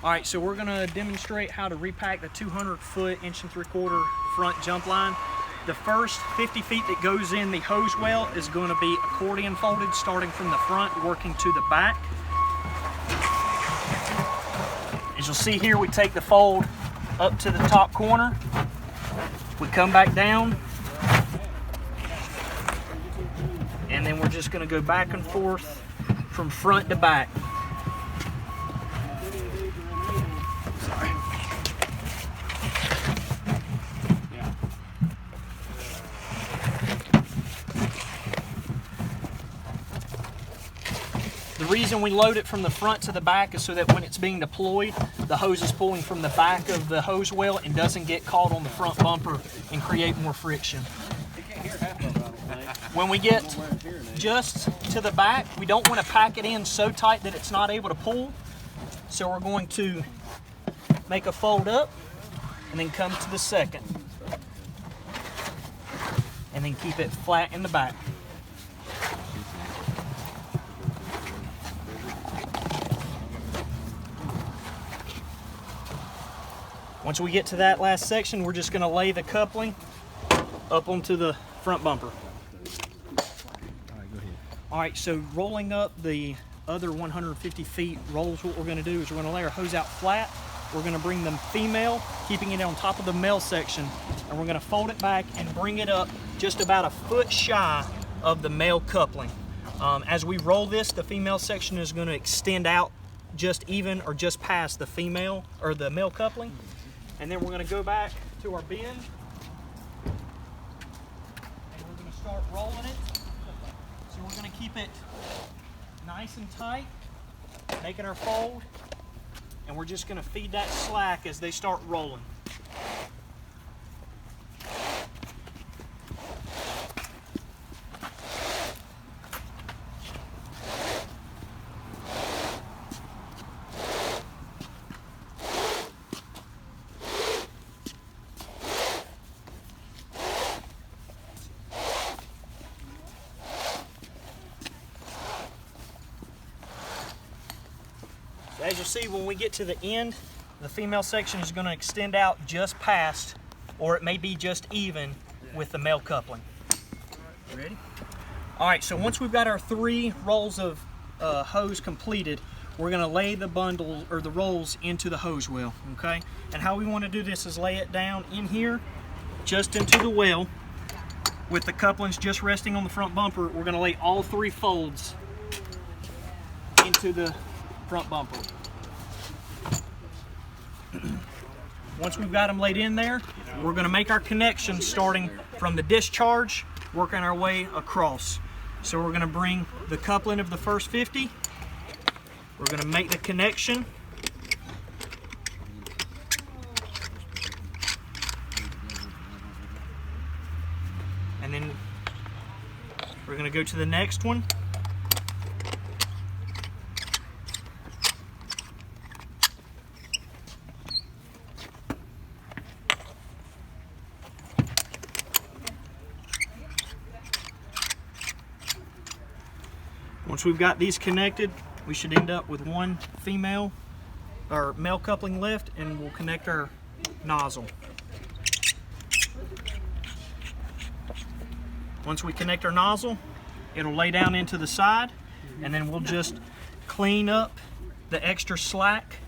All right, so we're gonna demonstrate how to repack the 200-foot 1 3/4 front jump line. The first 50 feet that goes in the hose well is going to be accordion folded, starting from the front, working to the back. As you'll see here, we take the fold up to the top corner. We come back down, and then we're just going to go back and forth from front to back. The reason we load it from the front to the back is so that when it's being deployed, the hose is pulling from the back of the hose well and doesn't get caught on the front bumper and create more friction. When we get just to the back, we don't want to pack it in so tight that it's not able to pull. So we're going to make a fold up and then come to the second. And then keep it flat in the back. Once we get to that last section, we're just going to lay the coupling up onto the front bumper. All right, so rolling up the other 150 feet rolls, what we're going to do is we're going to lay our hose out flat. We're going to bring the female, keeping it on top of the male section, and we're going to fold it back and bring it up just about a foot shy of the male coupling. As we roll this, the female section is going to extend out just even or just past the female or the male coupling. And then we're going to go back to our bend, and we're going to start rolling it. So we're going to keep it nice and tight, making our fold, and we're just going to feed that slack as they start rolling. As you'll see, when we get to the end, the female section is going to extend out just past, or it may be just even with the male coupling. Ready? All right, so once we've got our 3 rolls of hose completed, we're going to lay the bundle or the rolls into the hose well, okay? And how we want to do this is lay it down in here, just into the well, with the couplings just resting on the front bumper. We're going to lay all 3 folds into the front bumper. Once we've got them laid in there, we're going to make our connection starting from the discharge, working our way across. So we're going to bring the coupling of the first 50. We're going to make the connection. And then we're going to go to the next one. Once we've got these connected, we should end up with one female or male coupling left, and we'll connect our nozzle. Once we connect our nozzle, it'll lay down into the side, and then we'll just clean up the extra slack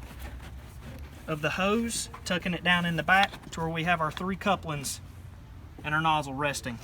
of the hose, tucking it down in the back to where we have our 3 couplings and our nozzle resting.